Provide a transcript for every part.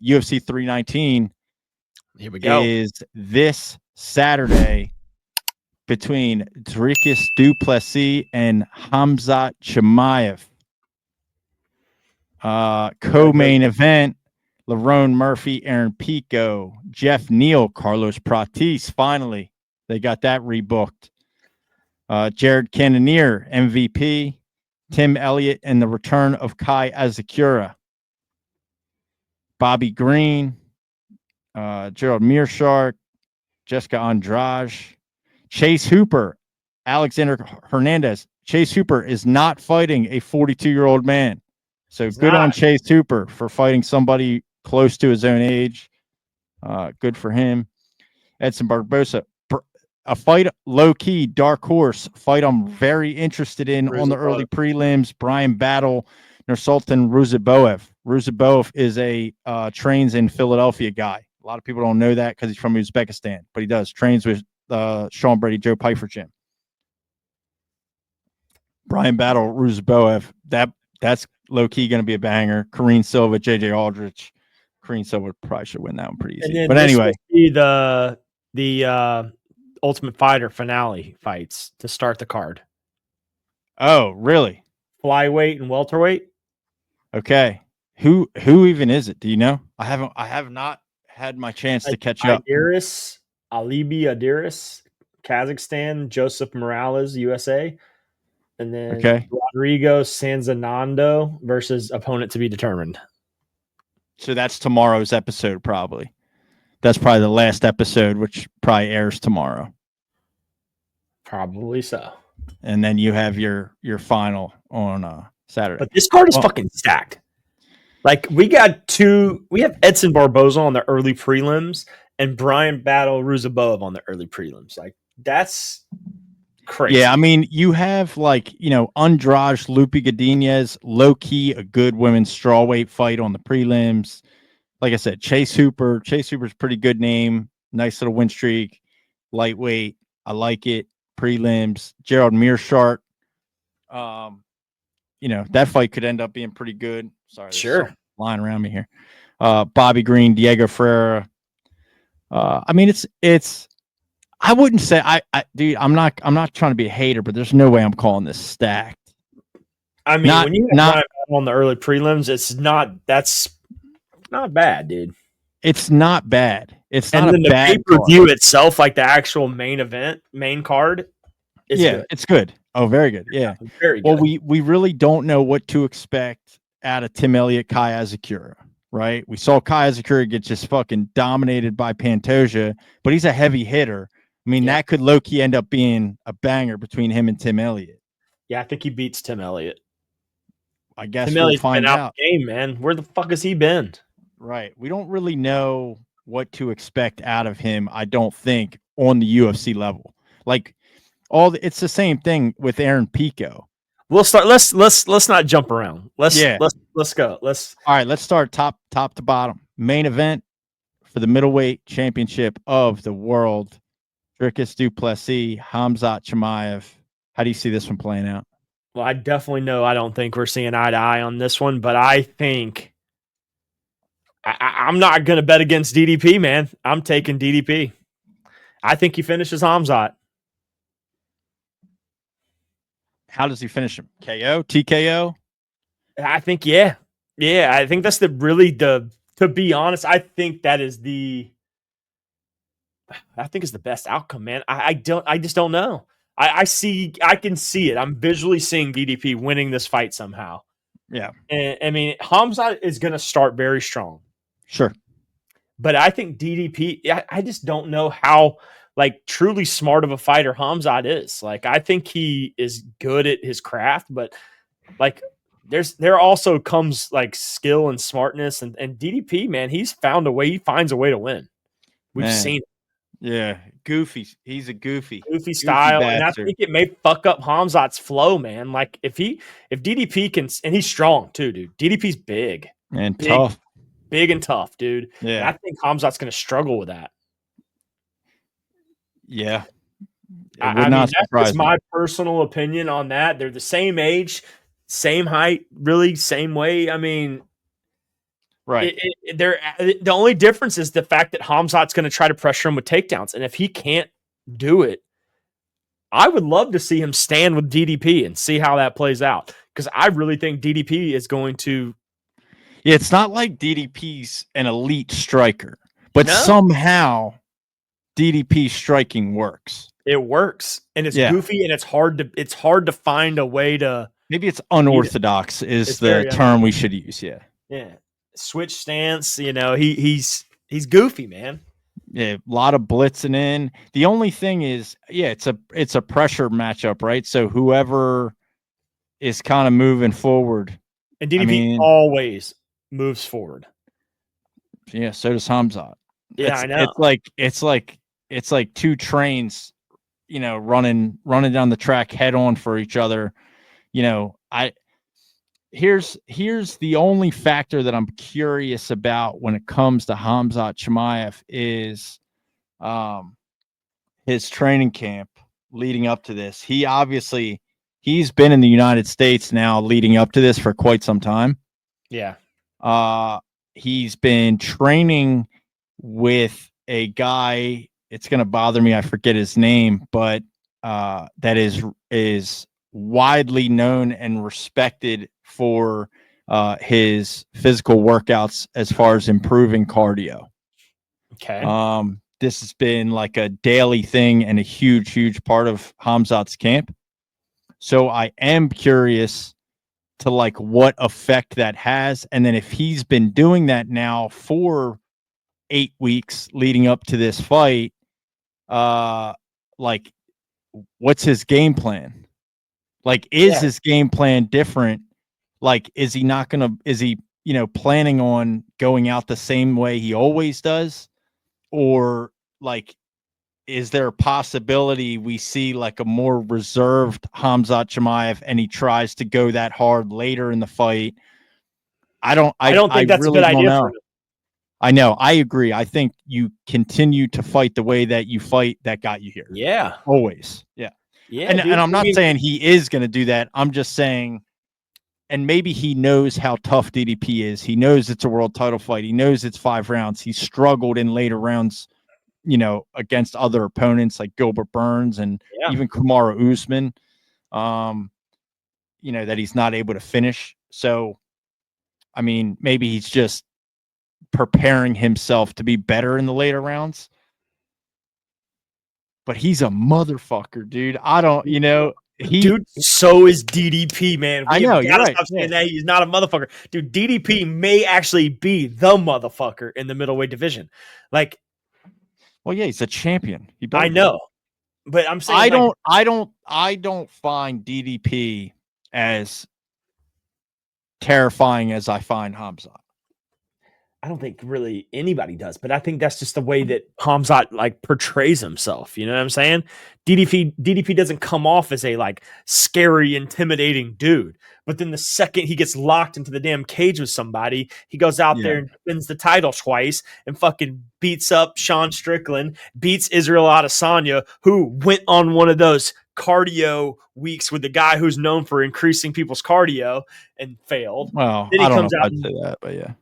UFC 319 Here we go. is this Saturday between Dricus Du Plessis and Khamzat Chimaev. Co-main event, Lerone Murphy, Aaron Pico, Geoff Neal, Carlos Prates. Finally, they got that rebooked. Jared Cannonier, MVP, Tim Elliott, and the return of Kai Azakura. Bobby Green, Gerald Mearshart, Jessica Andrade, Chase Hooper, Alexander Hernandez. Chase Hooper is not fighting a 42-year-old man. So good on Chase Hooper for fighting somebody close to his own age. Good for him. Edson Barbosa, a fight, low-key, dark horse fight I'm very interested in on the early prelims. Brian Battle, Nursultan Ruziboev. Ruziboev is a trains in Philadelphia guy. A lot of people don't know that because he's from Uzbekistan, but he does. Trains with Sean Brady, Joe Pyfer gym. Brian Battle, Ruziboev. That's low-key going to be a banger. Kareen Silva, JJ Aldrich. Kareen Silva probably should win that one pretty easy. But anyway. The Ultimate Fighter finale fights to start the card. Oh, really? Flyweight and welterweight. Okay. Who even is it? Do you know? I have not had my chance to catch up. Alibi Adiris, Kazakhstan, Joseph Morales, USA. And then Rodrigo Sanzanando versus opponent to be determined. So that's tomorrow's episode, probably. That's probably the last episode, which probably airs tomorrow. Probably so. And then you have your final on Saturday. But this card is fucking stacked. Like we have Edson Barboza on the early prelims and Brian Battle Ruziboev on the early prelims. Like that's crazy. Yeah, I mean, you have Andrade, Lupe Godinez, low-key a good women's strawweight fight on the prelims. Like I said, Chase Hooper. Chase Hooper's pretty good name. Nice little win streak. Lightweight. I like it. Prelims. Gerald Mearshart. That fight could end up being pretty good. Sorry, sure. Lying around me here. Bobby Green, Diego Ferreira. I mean, it's. I wouldn't say dude. I'm not trying to be a hater, but there's no way I'm calling this stacked. I mean, when you have on the early prelims, that's not bad, dude. It's not bad. It's not a bad. The pay-per-view itself, like the actual main event, main card. Good. It's good. Oh, very good. Yeah, very good. Well, we really don't know what to expect out of Tim Elliott, Kai Azakura, right? We saw Kai Azakura get just fucking dominated by Pantoja, but he's a heavy hitter. I mean, that could low-key end up being a banger between him and Tim Elliott. Yeah, I think he beats Tim Elliott. I guess we'll find out. Game, man. Where the fuck has he been? Right. We don't really know what to expect out of him, I don't think, on the UFC level. Like it's the same thing with Aaron Pico. We'll start. Let's not jump around. Let's go. All right, let's start top to bottom. Main event for the middleweight championship of the world. Dricus Du Plessis, Khamzat Chimaev. How do you see this one playing out? Well, I definitely know I don't think we're seeing eye to eye on this one, but I think I'm not going to bet against DDP, man. I'm taking DDP. I think he finishes Khamzat. How does he finish him? KO? TKO? I think, yeah. Yeah, I think that's to be honest, I think that is is the best outcome, man. I just don't know. I can see it. I'm visually seeing DDP winning this fight somehow. Yeah. And I mean, Khamzat is going to start very strong. Sure. But I think DDP, I just don't know how truly smart of a fighter Khamzat is. I think he is good at his craft, but there also comes skill and smartness and DDP, man, he finds a way to win. We've seen it. Yeah, goofy. He's a goofy style, bastard. And I think it may fuck up Khamzat's flow, man. If DDP can, and he's strong too, dude. DDP's big and tough, big and tough, dude. Yeah, and I think Khamzat's going to struggle with that. Yeah, that's my personal opinion on that. They're the same age, same height, really same weight. I mean, Right. The only difference is the fact that Khamzat's going to try to pressure him with takedowns, and if he can't do it, I would love to see him stand with DDP and see how that plays out, because I really think DDP is going to. Yeah, it's not like DDP's an elite striker, but No. somehow DDP striking works. It works, and it's Yeah. goofy, and it's hard to find a way to. Maybe it's unorthodox is It's the very term we should use. Yeah. Yeah, switch stance. He's goofy, man. Yeah, a lot of blitzing in. The only thing is, yeah, it's a pressure matchup, right? So whoever is kind of moving forward, And DDP I mean, always moves forward. yeah, so does Khamzat. Yeah, I know. It's like two trains, running down the track head on for each other. Here's the only factor that I'm curious about when it comes to Khamzat Chimaev is his training camp leading up to this. He's been in the United States now leading up to this for quite some time. Yeah. He's been training with a guy, it's going to bother me, I forget his name, but that is widely known and respected for his physical workouts as far as improving cardio. Okay. This has been like a daily thing and a huge part of Khamzat's camp. So I am curious to like what effect that has. And then if he's been doing that now for 8 weeks leading up to this fight, like what's his game plan? Like, is his game plan different? Like, is he planning on going out the same way he always does? Or like, is there a possibility we see like a more reserved Khamzat Chimaev and he tries to go that hard later in the fight? I don't think that's really a good idea for him. I know. I agree. I think you continue to fight the way that you fight that got you here. Yeah. Always. Yeah. Yeah. And I'm not saying he is going to do that. I'm just saying, and maybe he knows how tough DDP is. He knows it's a world title fight. He knows it's 5 rounds. He struggled in later rounds, against other opponents like Gilbert Burns and even Kamaru Usman, that he's not able to finish. So, I mean, maybe he's just preparing himself to be better in the later rounds. But he's a motherfucker, dude. I don't, dude, so is DDP, man. I know, you're right. Stop saying that he's not a motherfucker. Dude, DDP may actually be the motherfucker in the middleweight division. Like, well, yeah, he's a champion. I know. But I'm saying I don't find DDP as terrifying as I find Khamzat. I don't think really anybody does, but I think that's just the way that Khamzat like portrays himself. You know what I'm saying? DDP doesn't come off as a like scary, intimidating dude. But then the second he gets locked into the damn cage with somebody, he goes out there and wins the title twice and fucking beats up Sean Strickland, beats Israel Adesanya, who went on one of those cardio weeks with the guy who's known for increasing people's cardio and failed. Well, I don't know if I'd say that, but yeah.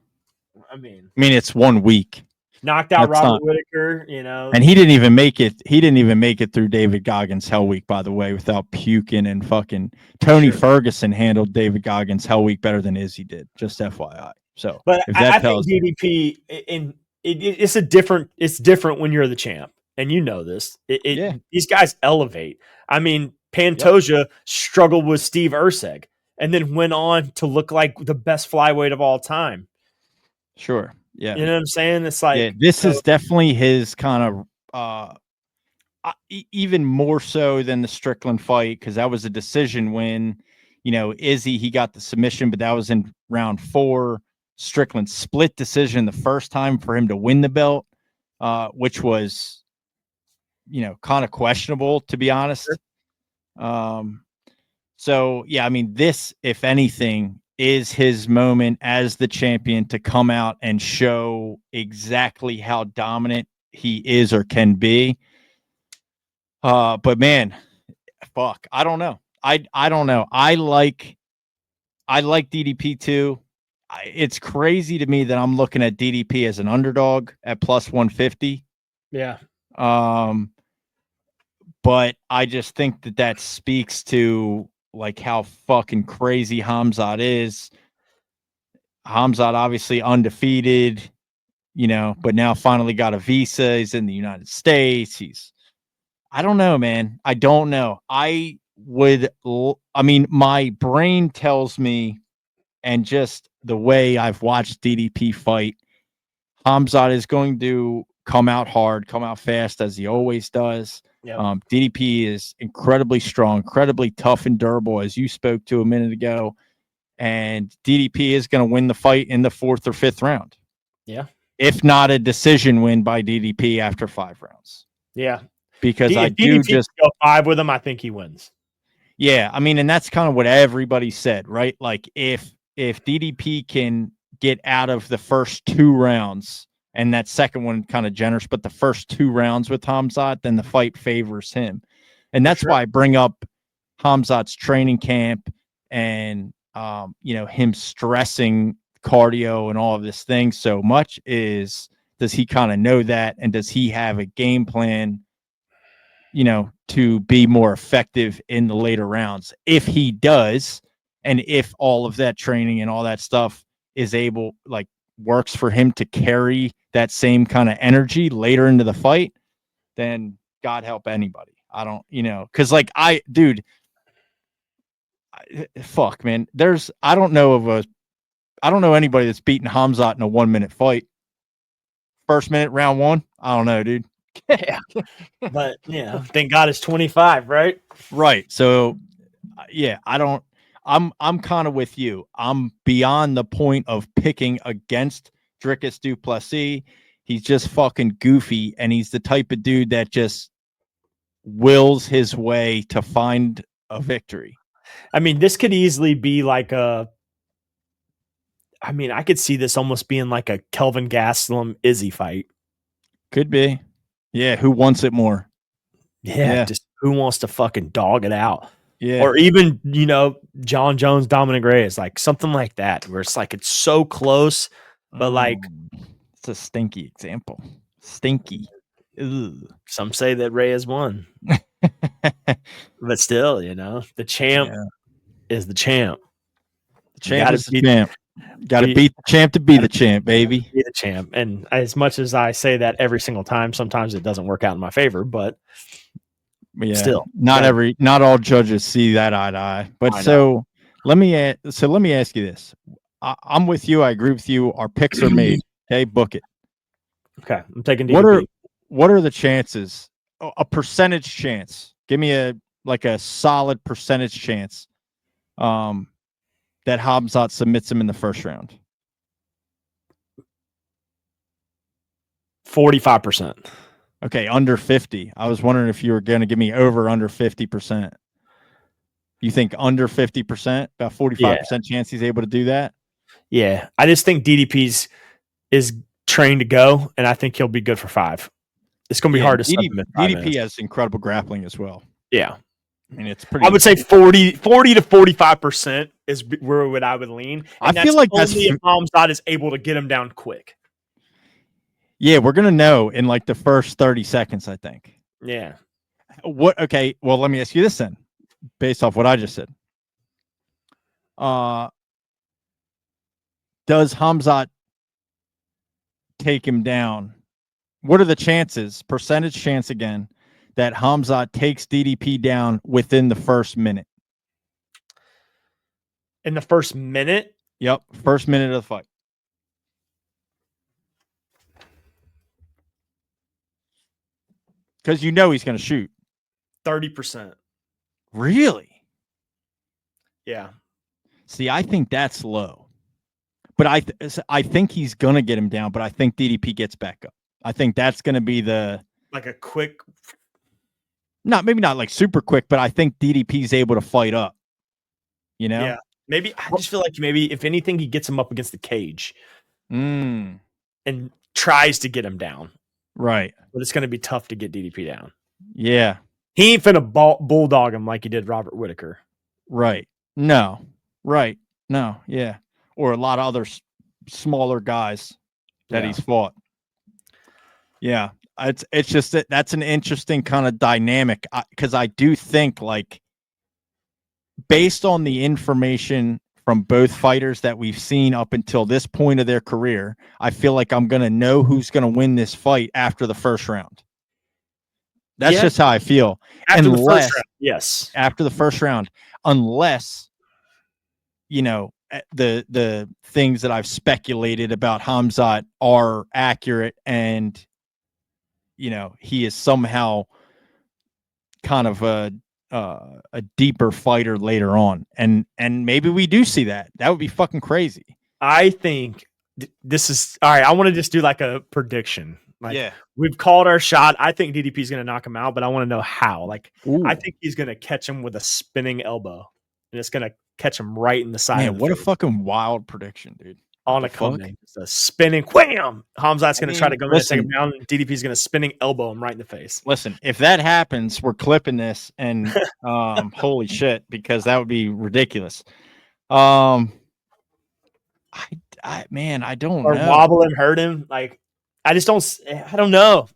I mean, it's 1 week. Knocked out Robert Whittaker, and he didn't even make it. He didn't even make it through David Goggins' Hell Week, by the way, without puking and fucking. Tony Ferguson handled David Goggins' Hell Week better than Izzy did. Just FYI. So, but I think DDP it's different. It's different when you're the champ, and you know this. These guys elevate. I mean, Pantoja struggled with Steve Erceg, and then went on to look like the best flyweight of all time. Sure. Yeah. You know what I'm saying? It's like this is definitely his kind of even more so than the Strickland fight, because that was a decision when, Izzy, he got the submission, but that was in round 4. Strickland split decision the first time for him to win the belt, which was, kind of questionable, to be honest. So, yeah, I mean, this, if anything, is his moment as the champion to come out and show exactly how dominant he is or can be. But man, fuck, I don't know. I don't know. I like DDP too. it's crazy to me that I'm looking at DDP as an underdog at plus 150. Yeah. But I just think that speaks to like how fucking crazy Khamzat is. Khamzat obviously undefeated, but now finally got a visa. He's in the United States. I don't know, man. I don't know. My brain tells me, and just the way I've watched DDP fight, Khamzat is going to come out hard, come out fast as he always does. Yep. DDP is incredibly strong, incredibly tough and durable, as you spoke to a minute ago. And DDP is going to win the fight in the 4th or 5th round. Yeah. If not a decision win by DDP after 5 rounds. Yeah. Because I DDP do just go 5 with him, I think he wins. Yeah, I mean, and that's kind of what everybody said, right? Like if DDP can get out of the first 2 rounds, and that second one kind of generous, but the first 2 rounds with Khamzat, then the fight favors him. And that's why I bring up Khamzat's training camp and him stressing cardio and all of this thing so much. Is does he kind of know that, and does he have a game plan to be more effective in the later rounds? If he does, and if all of that training and all that stuff is works for him to carry that same kind of energy later into the fight, then God help anybody. I don't, because fuck, man. I don't know anybody that's beaten Khamzat in a 1-minute fight. First minute, round 1. I don't know, dude. Yeah. But thank God it's 25, right? Right. So I'm kind of with you. I'm beyond the point of picking against Dricus Du Plessis. He's just fucking goofy, and he's the type of dude that just wills his way to find a victory. I mean, this could easily be like I could see this almost being like a Kelvin Gastelum Izzy fight. Could be. Yeah, who wants it more? Yeah, just who wants to fucking dog it out? Yeah. Or even, John Jones, Dominic Reyes, like something like that, where it's like it's so close, but it's a stinky example. Stinky. Ugh. Some say that Reyes won. But still, the champ is the champ. The champ is the champ. Got to beat the champ to be the champ, baby. Be the champ. And as much as I say that every single time, sometimes it doesn't work out in my favor, but still, not all judges see that eye to eye. But let me ask you this. I'm with you. I agree with you. Our picks are made. Okay, book it. Okay, I'm taking DDP. What are the chances? A percentage chance. Give me a solid percentage chance. That Khamzat submits him in the first round. 45%. Okay, under 50. I was wondering if you were going to give me over under 50%. You think under 50%, about 45% chance he's able to do that? Yeah, I just think DDP is trained to go, and I think he'll be good for 5. It's going to be hard to sub him in 5 DDP minutes. has incredible grappling as well. Yeah. I mean, it's pretty. I would say 40 to 45% is where I would lean. And I feel like that's only if Khamzat is able to get him down quick. Yeah, we're gonna know in the first 30 seconds, I think. Yeah. Okay, well, let me ask you this then, based off what I just said. Does Khamzat take him down? What are the chances, percentage chance again, that Khamzat takes DDP down within the first minute? In the first minute? Yep, first minute of the fight. Because he's going to shoot. 30%. Really? Yeah. See, I think that's low. But I think he's going to get him down, but I think DDP gets back up. I think that's going to be like a quick... maybe not super quick, but I think DDP's able to fight up. Yeah. Maybe I just feel like maybe if anything, he gets him up against the cage. And tries to get him down. Right. But it's going to be tough to get DDP down. Yeah. He ain't finna bulldog him like he did Robert Whitaker. Right. No. Right. No. Yeah. or a lot of other smaller guys that he's fought. Yeah, it's just that's an interesting kind of dynamic, because I do think, like, based on the information from both fighters that we've seen up until this point of their career, I feel like I'm going to know who's going to win this fight after the first round. That's just how I feel. After the first round, yes. After the first round, unless, you know, the things that I've speculated about Khamzat are accurate, and, you know, he is somehow kind of a deeper fighter later on, and maybe we do see that. That would be fucking crazy. I think this is all right. I want to just do like a prediction. Like, yeah, we've called our shot. I think DDP is going to knock him out, but I want to know how. Like, ooh. I think he's going to catch him with a spinning elbow, and it's going to catch him right in the side. Man, of the what face. A fucking wild prediction, dude. On a comeback, it's a spinning wham. Khamzat's going to try to go in and take him down. And DDP's going to spinning elbow him right in the face. Listen, if that happens, we're clipping this, and holy shit, because that would be ridiculous. Man, I don't know. Wobble and hurt him. Like, I don't know.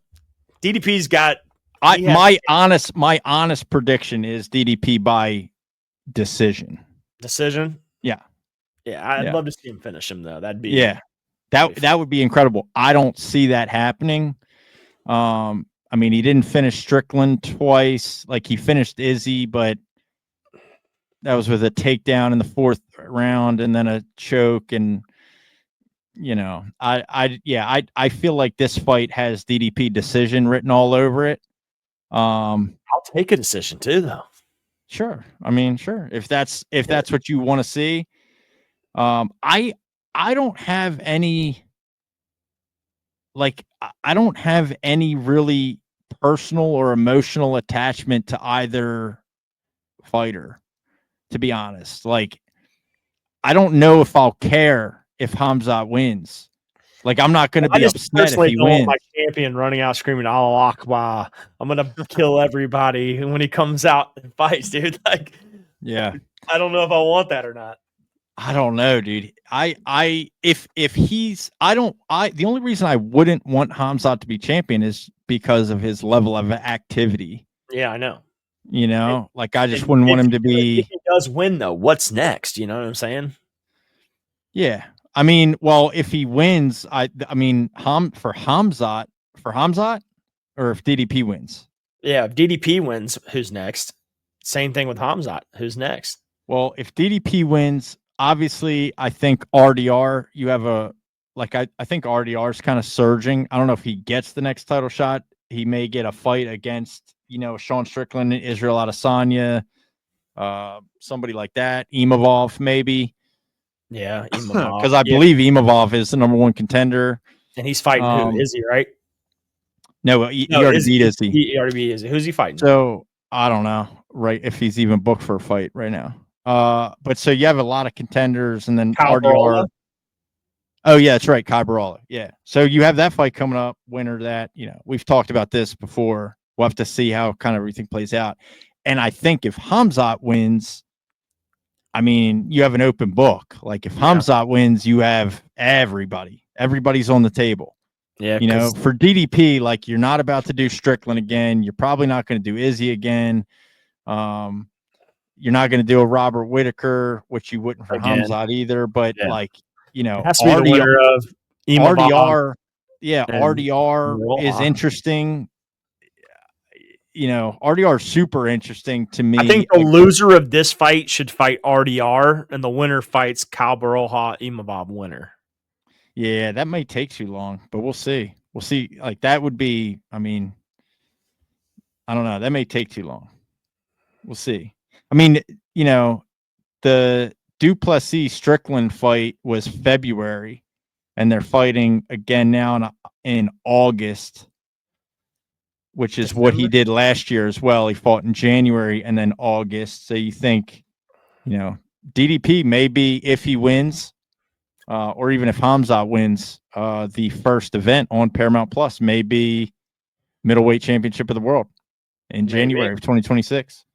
DDP's got. My honest prediction is DDP by decision. Decision. Yeah. Yeah, I'd love to see him finish him, though. That'd be that would be incredible. I don't see that happening. I mean, he didn't finish Strickland twice. Like, he finished Izzy, but that was with a takedown in the 4th round and then a choke. And, you know, I feel like this fight has DDP decision written all over it. I'll take a decision too, though. Sure. I mean, sure. If that's what you want to see. I don't have any, like, I don't have any really personal or emotional attachment to either fighter, to be honest. Like, I don't know if I'll care if Khamzat wins. Like, I'm not going to be upset if he wins. My champion running out screaming "Allah Akbar!" I'm going to kill everybody when he comes out and fights, dude. Like, yeah, I don't know if I want that or not. I don't know, dude. The only reason I wouldn't want Khamzat to be champion is because of his level of activity. Yeah, I know. You know, like, I just wouldn't want him to be. If he does win, though, what's next? You know what I'm saying? Yeah, I mean, well, if he wins, I mean, for Khamzat, or if DDP wins. Yeah, if DDP wins, who's next? Same thing with Khamzat. Who's next? Well, if DDP wins, obviously, I think RDR, you have I think RDR is kind of surging. I don't know if he gets the next title shot. He may get a fight against, you know, Sean Strickland, Israel Adesanya, somebody like that. Imavov, maybe. Yeah, Imavov. Because I believe Imavov is the number 1 contender. And he's fighting who? Izzy, right? No, he already beat Izzy. He already beat Izzy. Who's he fighting? So, I don't know, right, if he's even booked for a fight right now. But so you have a lot of contenders, and then RDR. Oh yeah, that's right, Kai Barala. Yeah. So you have that fight coming up, winner that, you know, we've talked about this before. We'll have to see how kind of everything plays out. And I think if Khamzat wins, I mean, you have an open book. Like, if Khamzat wins, you have everybody. Everybody's on the table. Yeah. You know, for DDP, like, you're not about to do Strickland again. You're probably not going to do Izzy again. You're not going to do a Robert Whitaker, which you wouldn't for Khamzat either. But like, you know, RDR, RDR is interesting. You know, RDR is super interesting to me. I think the loser of this fight should fight RDR, and the winner fights Kyle Baroja, Imavov winner. Yeah, that may take too long, but we'll see. We'll see. Like, that would be, I mean, I don't know. That may take too long. We'll see. I mean, you know, the Du Plessis Strickland fight was February, and they're fighting again now in August, which is what he did last year as well. He fought in January and then August. So you think, you know, DDP maybe, if he wins, or even if Khamzat wins, the first event on Paramount Plus may be Middleweight Championship of the World in January of 2026.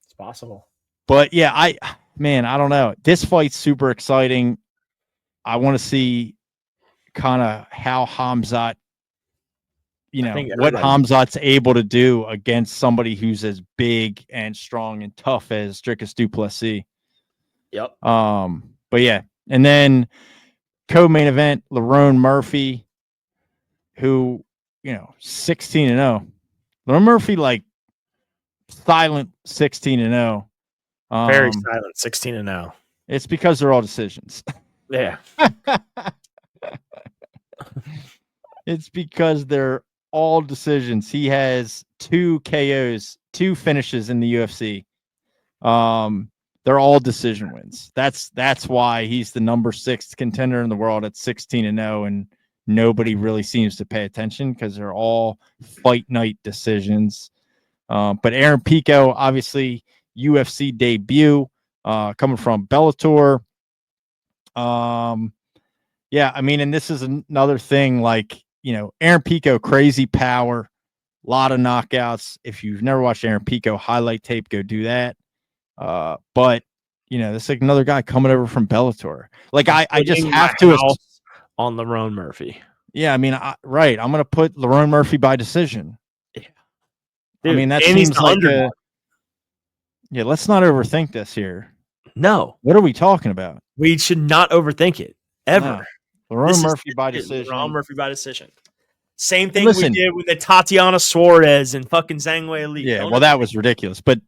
It's possible. But yeah, I don't know. This fight's super exciting. I want to see kind of how Khamzat, what Khamzat's able to do against somebody who's as big and strong and tough as Dricus Du Plessis. Yep. But yeah, and then co-main event, Lerone Murphy, who, 16-0. Lerone Murphy, like, silent 16-0. Very silent 16-0. It's because they're all decisions. Yeah. It's because they're all decisions. He has 2 KOs, 2 finishes in the UFC. They're all decision wins. That's why he's the number 6 contender in the world at 16-0, and nobody really seems to pay attention because they're all fight night decisions. But Aaron Pico, obviously UFC debut, coming from Bellator. Yeah, I mean, and this is another thing, like, Aaron Pico, crazy power, a lot of knockouts. If you've never watched Aaron Pico highlight tape, go do that. But this is like another guy coming over from Bellator. Like, I just have to on Lerone Murphy. Yeah, I mean, right. I'm gonna put Lerone Murphy by decision. Yeah, dude, I mean, that seems like yeah. Let's not overthink this here. No, what are we talking about? We should not overthink it ever. No. Lerone Murphy by decision. Lerone Murphy by decision. Same thing we did with the Tatiana Suarez and fucking Zhang Weili. Yeah, well, that was ridiculous. But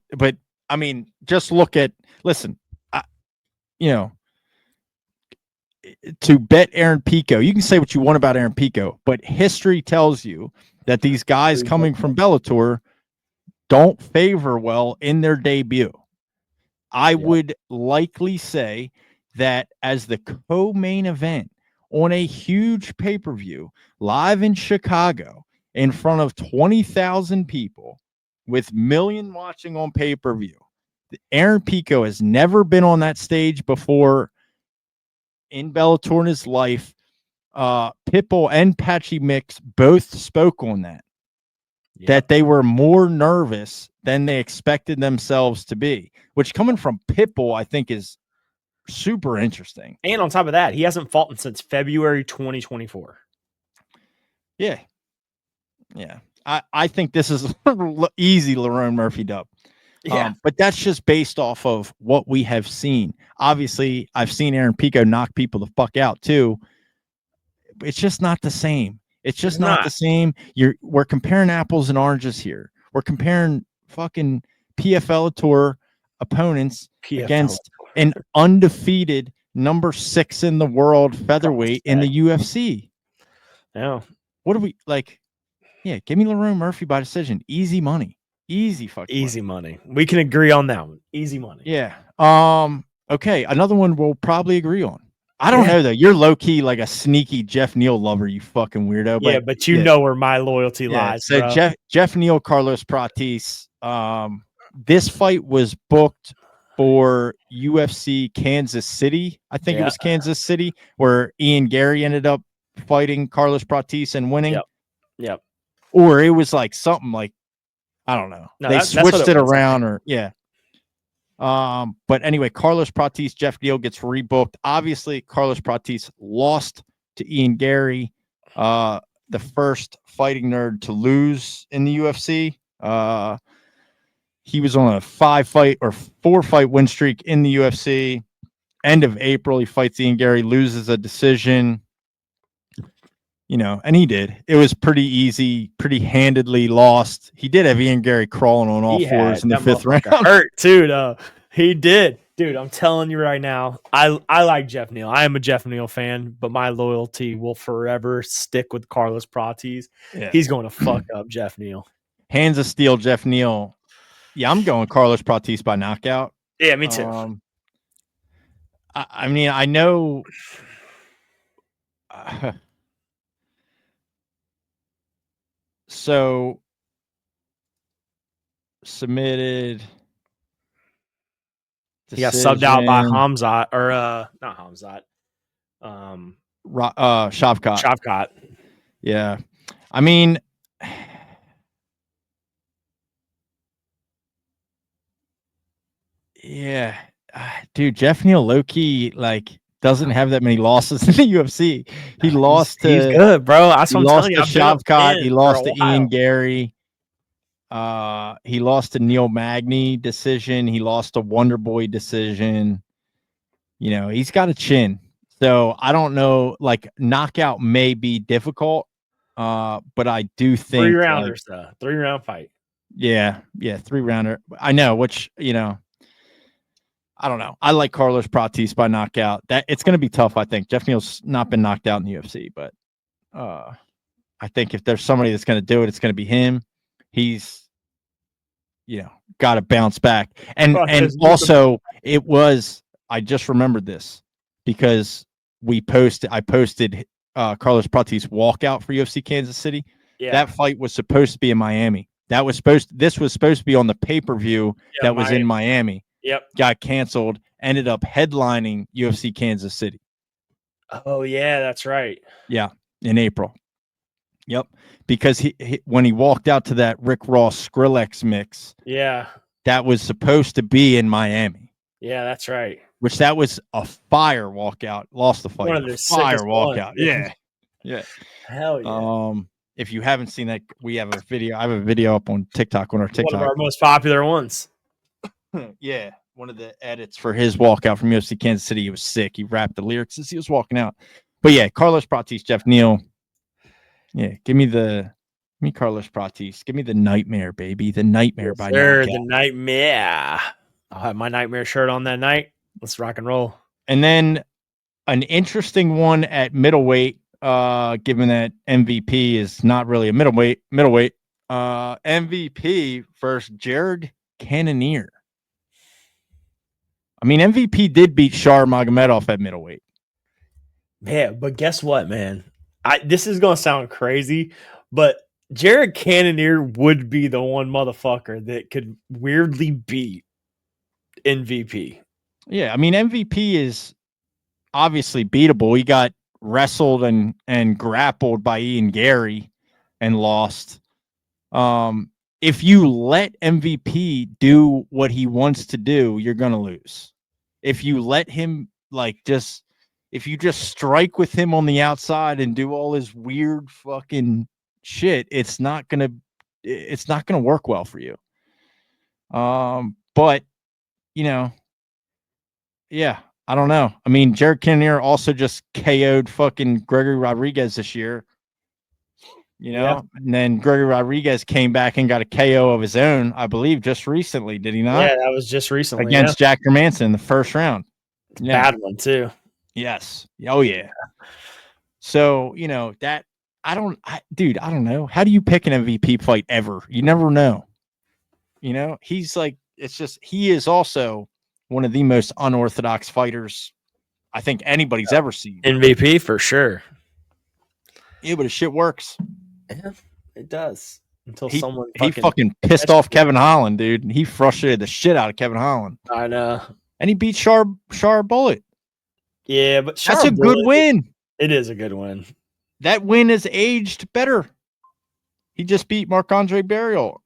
I mean, just look at to bet Aaron Pico. You can say what you want about Aaron Pico, but history tells you that these guys coming from Bellator don't favor well in their debut. I would likely say that as the co-main event on a huge pay-per-view live in Chicago in front of 20,000 people with million watching on pay-per-view, Aaron Pico has never been on that stage before in Bellator in his life. Pitbull and Patchy Mix both spoke on that they were more nervous than they expected themselves to be, which, coming from Pitbull, I think is super interesting. And on top of that, he hasn't fought since February 2024. Yeah. I think this is easy Lerone Murphy dub. Yeah. But that's just based off of what we have seen. Obviously, I've seen Aaron Pico knock people the fuck out too. It's just not the same. It's just not the same. We're comparing apples and oranges here. We're comparing fucking PFL Tour opponents against an undefeated number 6 in the world featherweight in the UFC. Yeah. What do we like? Yeah, give me Lerone Murphy by decision. Easy money. Easy fucking easy money. We can agree on that one. Easy money. Yeah. Okay, another one we'll probably agree on. I don't know though. You're low key like a sneaky Geoff Neal lover, you fucking weirdo. But you know where my loyalty lies. So bro. Geoff Neal, Carlos Prates. This fight was booked for UFC Kansas City. I think it was Kansas City, where Ian Gary ended up fighting Carlos Prates and winning. Yep. Or it was like something like, I don't know. No, they switched it around, or but anyway, Carlos Prates, Geoff Neal gets rebooked. Obviously, Carlos Prates lost to Ian Gary, the first fighting nerd to lose in the UFC. He was on a 4-fight win streak in the UFC. End of April, he fights Ian Gary, loses a decision. And he did. It was pretty easy, pretty handedly lost. He did have Ian Gary crawling on all fours in the 5th round. Hurt too, though. He did. Dude, I'm telling you right now, I like Geoff Neal. I am a Geoff Neal fan, but my loyalty will forever stick with Carlos Prates. Yeah. He's going to fuck up Geoff Neal. Hands of steel, Geoff Neal. Yeah, I'm going Carlos Prates by knockout. Yeah, me too. I mean, I know... So submitted. He got subbed out by Khamzat, or not Khamzat. Shavkat. Yeah. I mean, yeah, dude, Geoff Neal low-key, like, doesn't have that many losses in the UFC. He lost to he's good, bro. That's he what I'm lost telling you. to I've been a Shavkat. fan He for lost a to Ian while. Gary. He lost to Neil Magny decision. He lost to Wonderboy decision. You know, he's got a chin. So I don't know. Like knockout may be difficult, but I do think 3-rounders though. 3-round fight. Yeah, 3-rounder. I know, which I don't know. I like Carlos Prates by knockout. That it's going to be tough. I think Geoff Neal's not been knocked out in the UFC, but I think if there's somebody that's going to do it, it's going to be him. He's got to bounce back. And also it was, I just remembered this because I posted Carlos Prates walkout for UFC Kansas City. Yeah. That fight was supposed to be in Miami. This was supposed to be on the pay-per-view that was in Miami. Yep. Got canceled, ended up headlining UFC Kansas City. Oh yeah, that's right. Yeah, in April. Yep, because he when he walked out to that Rick Ross Skrillex mix, that was supposed to be in Miami. Yeah, that's right. Which that was a fire walkout. Lost the fight. One of the fire walkout. Ones. Yeah. Hell yeah. If you haven't seen that, we have a video. I have a video up on TikTok on our TikTok. One of our most popular ones. Yeah. One of the edits for his walkout from UFC Kansas City. He was sick. He rapped the lyrics as he was walking out. But yeah, Carlos Prates, Geoff Neal. Yeah, give me Carlos Prates. Give me the nightmare, baby. The nightmare by knockout. The nightmare. I'll have my nightmare shirt on that night. Let's rock and roll. And then an interesting one at middleweight, given that MVP is not really a middleweight. MVP versus Jared Cannonier. I mean, MVP did beat Shar Magomedov at middleweight. Yeah, but guess what, man? This is going to sound crazy, but Jared Cannonier would be the one motherfucker that could weirdly beat MVP. Yeah, I mean, MVP is obviously beatable. He got wrestled and grappled by Ian Gary and lost. If you let MVP do what he wants to do, you're going to lose. If you let him if you just strike with him on the outside and do all his weird fucking shit, it's not going to work well for you. But yeah, I don't know. I mean, Jared Cannonier also just KO'd fucking Gregory Rodriguez this year. And then Gregory Rodriguez came back and got a KO of his own, I believe, just recently. Did he not? Yeah, that was just recently. Against Jack Hermanson in the first round. Bad one, too. Yes. Oh, yeah. So, that I don't know. How do you pick an MVP fight ever? You never know. He's like, he is also one of the most unorthodox fighters I think anybody's ever seen. MVP for sure. Yeah, but his shit works. Yeah, it does. Until he fucking pissed off Kevin Holland, dude. He frustrated the shit out of Kevin Holland. I know. And he beat Shar Bullet. Yeah, but that's a good win. It is a good win. That win has aged better. He just beat Marc-Andre Barriault.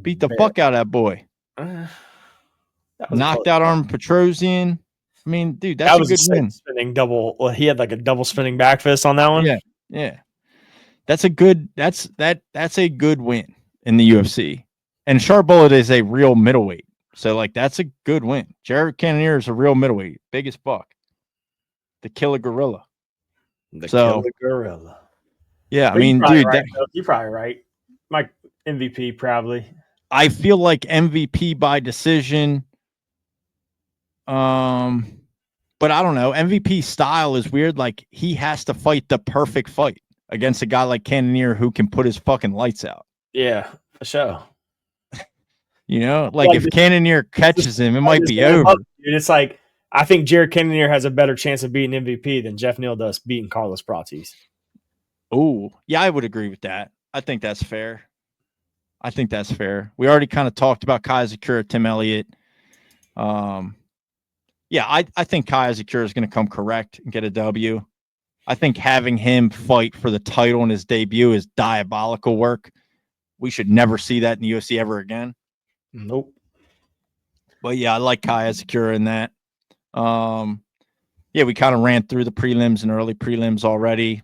Beat the fuck out of that boy. Knocked out Armin Petrosian. I mean, dude, that's a good win. Spinning double. Well, he had like a double spinning back fist on that one. Yeah. That's a good win in the UFC. And Shar Bullet is a real middleweight. So that's a good win. Jared Cannonier is a real middleweight. Big as fuck. The killer gorilla. Killer gorilla. Yeah, I mean, dude, you're probably right. My MVP probably. I feel like MVP by decision. But I don't know. MVP style is weird. Like he has to fight the perfect fight against a guy like Cannonier who can put his fucking lights out. Yeah, for sure. If Cannonier catches him, it might be over. Dude, it's like I think Jared Cannonier has a better chance of beating MVP than Geoff Neal does beating Carlos Prates. Oh, yeah, I would agree with that. I think that's fair. We already kind of talked about Kai Zakura, Tim Elliott. Yeah, I think Kai Zakura is going to come correct and get a W. I think having him fight for the title in his debut is diabolical work. We should never see that in the UFC ever again. Nope. But yeah, I like Kai Zakura in that. Yeah, we kind of ran through the prelims and early prelims already.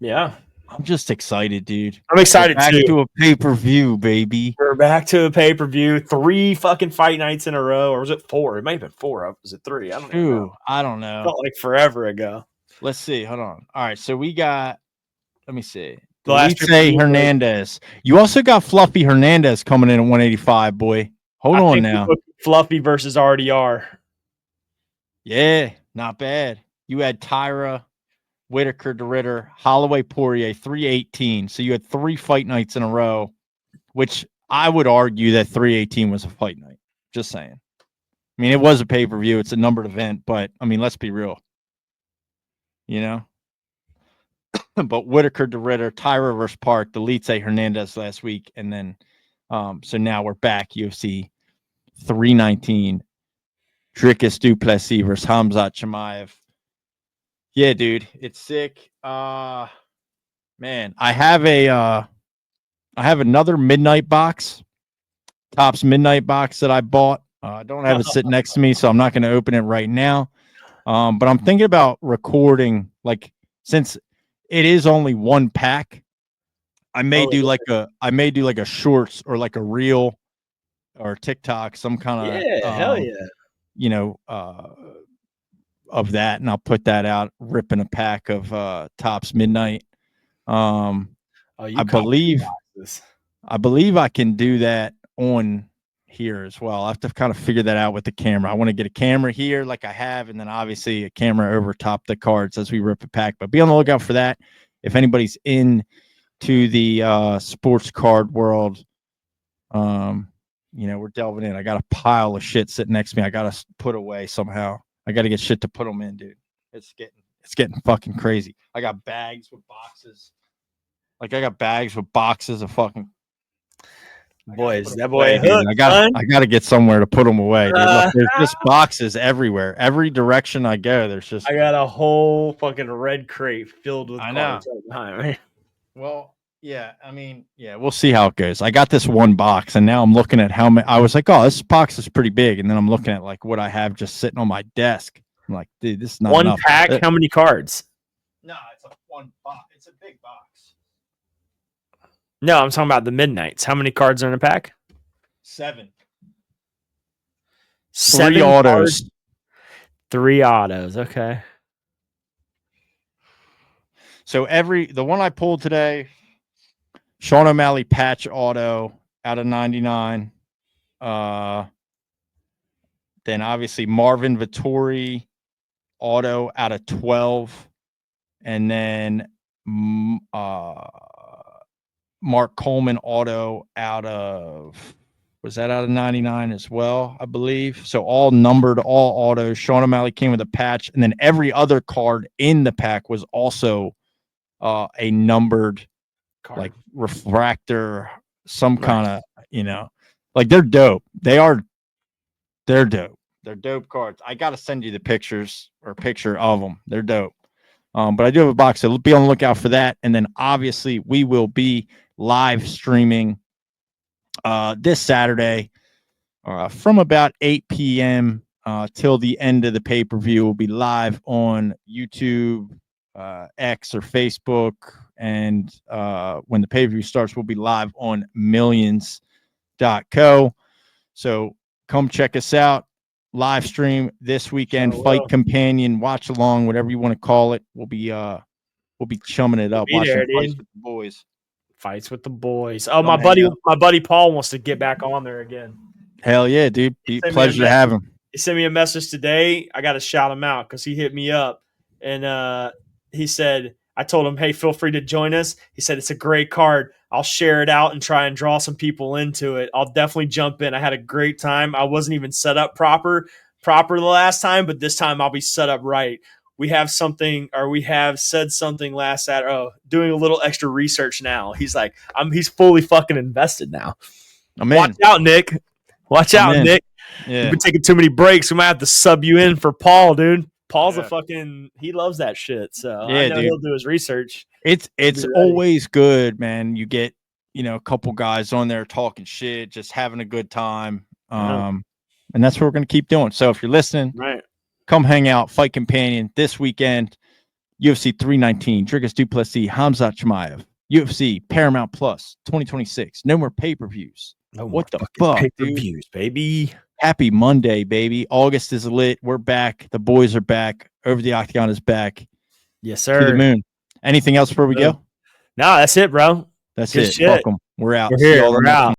Yeah. I'm just excited, dude. I'm excited We're back too. to a pay-per-view, baby. We're back to a pay-per-view. 3 fucking fight nights in a row. Or was it 4? It might have been 4. Was it 3? I don't even know. I don't know. Felt like forever ago. Let's see. Hold on. All right, so we got. Let me see. The last Delise Hernandez. You also got Fluffy Hernandez coming in at 185, boy. Hold on now. Fluffy versus RDR. Yeah, not bad. You had Tyra, Whitaker, DeRitter, Holloway, Poirier, 318. So you had 3 fight nights in a row, which I would argue that 318 was a fight night. Just saying. I mean, it was a pay-per-view. It's a numbered event, but, I mean, let's be real. You know? But Whitaker, DeRitter, Tyra versus Park, Delise Hernandez last week, and then so now we're back UFC 319. Dricus Du Plessis versus Khamzat Chimaev. Yeah, dude, it's sick. Man, I have another midnight box, Topps midnight box that I bought. I don't have it sitting next to me, so I'm not going to open it right now. But I'm thinking about recording, like, since it is only 1 pack, I may do like a shorts or like a reel or TikTok, some kind of hell yeah. You know, of that, and I'll put that out, ripping a pack of Topps midnight. I believe I can do that on here as well. I have to kind of figure that out with the camera. I want to get a camera here like I have, and then obviously a camera over top the cards as we rip a pack. But be on the lookout for that. If anybody's in to the sports card world, you know, we're delving in. I got a pile of shit sitting next to me. I got to put away somehow. I got to get shit to put them in, dude. It's getting fucking crazy. I got bags with boxes. Like, I got bags with boxes of fucking. Boys, that boy hooked, I got to get somewhere to put them away, dude. Look, there's just boxes everywhere. Every direction I go, there's just. I got a whole fucking red crate filled with cards right behind me. Well, yeah, I mean, yeah, we'll see how it goes. I got this 1 box, and now I'm looking at how many. I was like, oh, this box is pretty big, and then I'm looking at like what I have just sitting on my desk. I'm like, dude, this is not 1 enough. pack. How many cards? No, it's a 1 box. It's a big box. No, I'm talking about the midnights. How many cards are in a pack? 7. 7 3 autos. 3 autos. Okay. So the one I pulled today, Sean O'Malley patch auto out of 99. Then obviously Marvin Vittori auto out of 12. And then Mark Coleman auto out of, was that out of 99 as well, I believe. So all numbered, all autos. Sean O'Malley came with a patch. And then every other card in the pack was also a numbered card, like refractor, some kind of, you know, like they're dope. They're dope. They're dope cards. I got to send you the picture of them. They're dope. But I do have a box, so be on the lookout for that. And then obviously we will be live streaming this Saturday from about 8 p.m. Till the end of the pay-per-view. We'll be live on YouTube, X or Facebook. And when the pay-per-view starts, we'll be live on millions.co. So come check us out. Live stream this weekend, Fight Companion, watch along, whatever you want to call it. We'll be chumming it up, watching fights with the boys. Fights with the boys. Oh, my buddy Paul wants to get back on there again. Hell yeah, dude. Pleasure to have him. He sent me a message today. I got to shout him out because he hit me up. And he said, I told him, hey, feel free to join us. He said, it's a great card. I'll share it out and try and draw some people into it. I'll definitely jump in. I had a great time. I wasn't even set up proper the last time, but this time I'll be set up right. We have said something last Saturday. Oh, doing a little extra research now. He's like, he's fully fucking invested now. Watch out, Nick. Watch out, Nick. Yeah. You've been taking too many breaks. We might have to sub you in for Paul, dude. Paul's he loves that shit. So I know he'll do his research. It's always good, man. You get, a couple guys on there talking shit, just having a good time. And that's what we're going to keep doing. So if you're listening, right, Come hang out, Fight Companion this weekend. UFC 319, Dricus Du Plessis, Khamzat Chimaev. UFC Paramount Plus 2026. No more pay-per-views. No What the more fuck, fucking dude? pay-per-views, baby. Happy Monday, baby. August is lit. We're back. The boys are back. Over the Octagon is back. Yes, To the sir. moon. Anything else before we go? No, that's it, bro. That's Good it. shit. Fuck 'em. We're out. We're See here. y'all We're next out. month.